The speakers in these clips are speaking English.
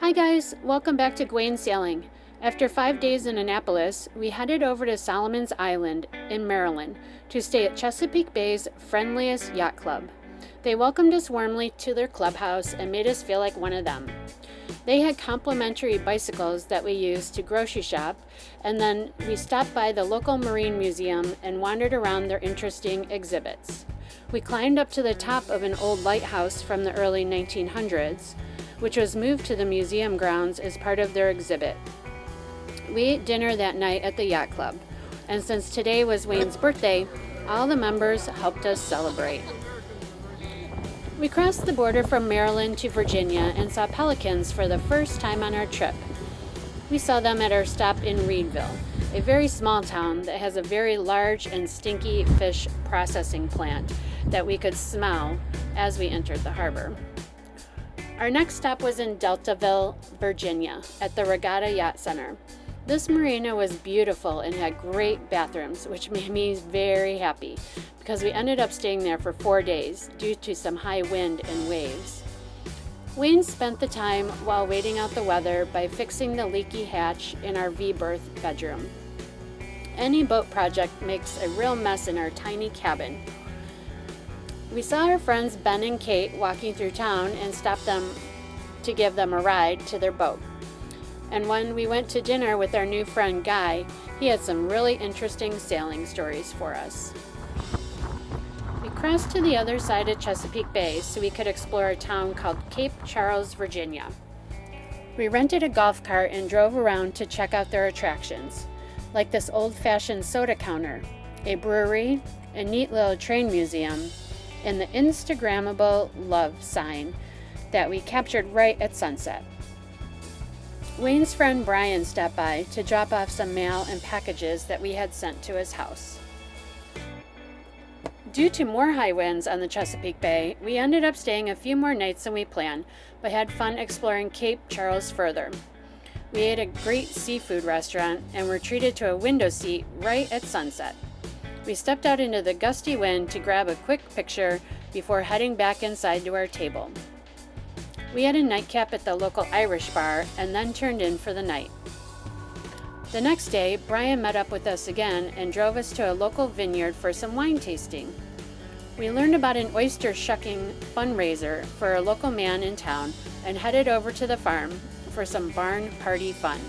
Hi guys, welcome back to Gwayne Sailing. After 5 days in Annapolis, we headed over to Solomon's Island in Maryland to stay at Chesapeake Bay's friendliest yacht club. They welcomed us warmly to their clubhouse and made us feel like one of them. They had complimentary bicycles that we used to grocery shop, and then we stopped by the local marine museum and wandered around their interesting exhibits. We climbed up to the top of an old lighthouse from the early 1900s, which was moved to the museum grounds as part of their exhibit. We ate dinner that night at the yacht club, and since today was Wayne's birthday, all the members helped us celebrate. We crossed the border from Maryland to Virginia and saw pelicans for the first time on our trip. We saw them at our stop in Reedville, a very small town that has a very large and stinky fish processing plant that we could smell as we entered the harbor. Our next stop was in Deltaville, Virginia, at the Regatta Yacht Center. This marina was beautiful and had great bathrooms, which made me very happy because we ended up staying there for 4 days due to some high wind and waves. Wayne spent the time while waiting out the weather by fixing the leaky hatch in our V-berth bedroom. Any boat project makes a real mess in our tiny cabin. We saw our friends Ben and Kate walking through town and stopped them to give them a ride to their boat. And when we went to dinner with our new friend Guy, he had some really interesting sailing stories for us. We crossed to the other side of Chesapeake Bay so we could explore a town called Cape Charles, Virginia. We rented a golf cart and drove around to check out their attractions, like this old-fashioned soda counter, a brewery, a neat little train museum, and the Instagrammable love sign that we captured right at sunset. Wayne's friend Brian stopped by to drop off some mail and packages that we had sent to his house. Due to more high winds on the Chesapeake Bay, we ended up staying a few more nights than we planned, but had fun exploring Cape Charles further. We ate at a great seafood restaurant and were treated to a window seat right at sunset. We stepped out into the gusty wind to grab a quick picture before heading back inside to our table. We had a nightcap at the local Irish bar and then turned in for the night. The next day, Brian met up with us again and drove us to a local vineyard for some wine tasting. We learned about an oyster shucking fundraiser for a local man in town and headed over to the farm for some barn party fun.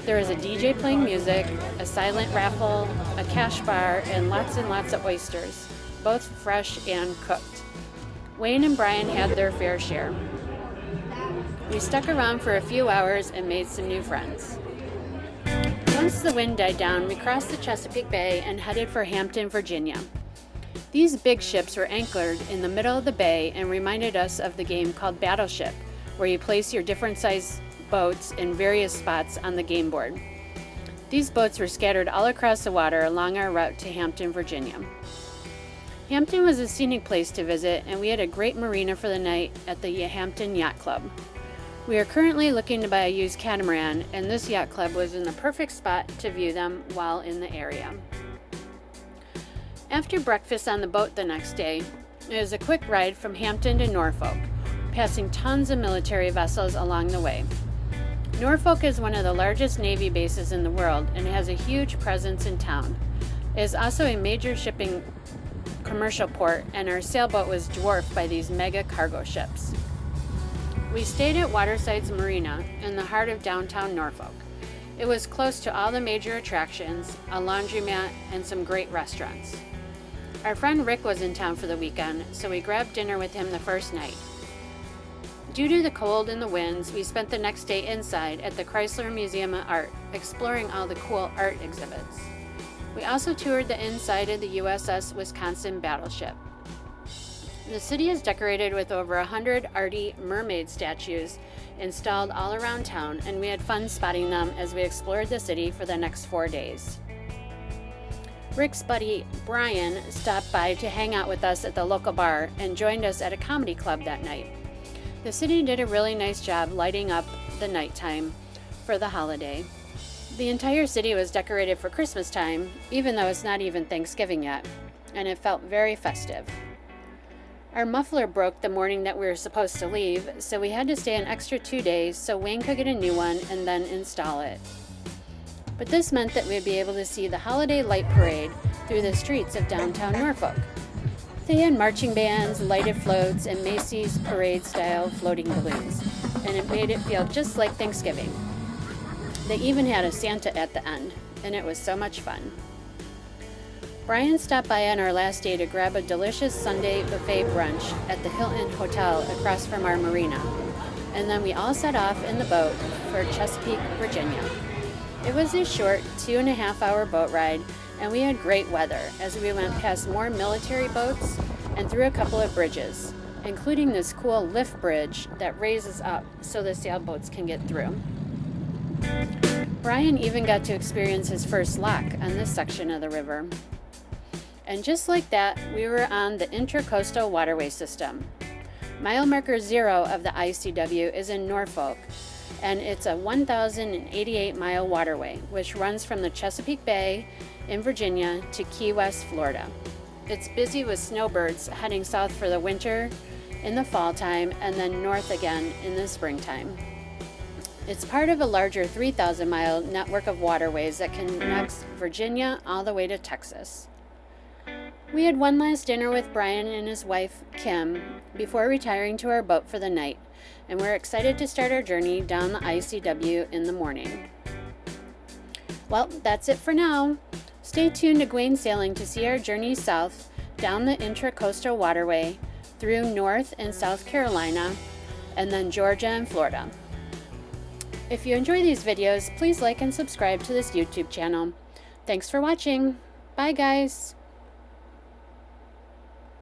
There was a DJ playing music, a silent raffle, a cash bar, and lots of oysters, both fresh and cooked. Wayne and Brian had their fair share. We stuck around for a few hours and made some new friends. Once the wind died down, we crossed the Chesapeake Bay and headed for Hampton, Virginia. These big ships were anchored in the middle of the bay and reminded us of the game called Battleship, where you place your different size boats in various spots on the game board. These boats were scattered all across the water along our route to Hampton, Virginia. Hampton was a scenic place to visit, and we had a great marina for the night at the Hampton Yacht Club. We are currently looking to buy a used catamaran, and this yacht club was in the perfect spot to view them while in the area. After breakfast on the boat the next day, it was a quick ride from Hampton to Norfolk, passing tons of military vessels along the way. Norfolk is one of the largest Navy bases in the world and has a huge presence in town. It is also a major shipping commercial port, and our sailboat was dwarfed by these mega cargo ships. We stayed at Watersides Marina in the heart of downtown Norfolk. It was close to all the major attractions, a laundromat, and some great restaurants. Our friend Rick was in town for the weekend, so we grabbed dinner with him the first night. Due to the cold and the winds, we spent the next day inside at the Chrysler Museum of Art, exploring all the cool art exhibits. We also toured the inside of the USS Wisconsin battleship. The city is decorated with over 100 arty mermaid statues installed all around town, and we had fun spotting them as we explored the city for the next 4 days. Rick's buddy Brian stopped by to hang out with us at the local bar and joined us at a comedy club that night. The city did a really nice job lighting up the nighttime for the holiday. The entire city was decorated for Christmas time, even though it's not even Thanksgiving yet, and it felt very festive. Our muffler broke the morning that we were supposed to leave, so we had to stay an extra 2 days so Wayne could get a new one and then install it. But this meant that we'd be able to see the holiday light parade through the streets of downtown Norfolk. They had marching bands, lighted floats, and Macy's parade-style floating balloons, and it made it feel just like Thanksgiving. They even had a Santa at the end, and it was so much fun. Brian stopped by on our last day to grab a delicious Sunday buffet brunch at the Hilton Hotel across from our marina, and then we all set off in the boat for Chesapeake, Virginia. It was a short 2.5-hour boat ride, and we had great weather as we went past more military boats and through a couple of bridges, including this cool lift bridge that raises up so the sailboats can get through. Brian even got to experience his first lock on this section of the river. And just like that, we were on the Intracoastal Waterway System. Mile marker 0 of the ICW is in Norfolk, and it's a 1,088-mile waterway, which runs from the Chesapeake Bay in Virginia to Key West, Florida. It's busy with snowbirds heading south for the winter, in the fall time, and then north again in the springtime. It's part of a larger 3,000-mile network of waterways that connects Virginia all the way to Texas. We had one last dinner with Brian and his wife, Kim, before retiring to our boat for the night, and we're excited to start our journey down the ICW in the morning. Well, that's it for now. Stay tuned to Gwayne Sailing to see our journey south down the Intracoastal Waterway through North and South Carolina, and then Georgia and Florida. If you enjoy these videos, please like and subscribe to this YouTube channel. Thanks for watching. Bye, guys.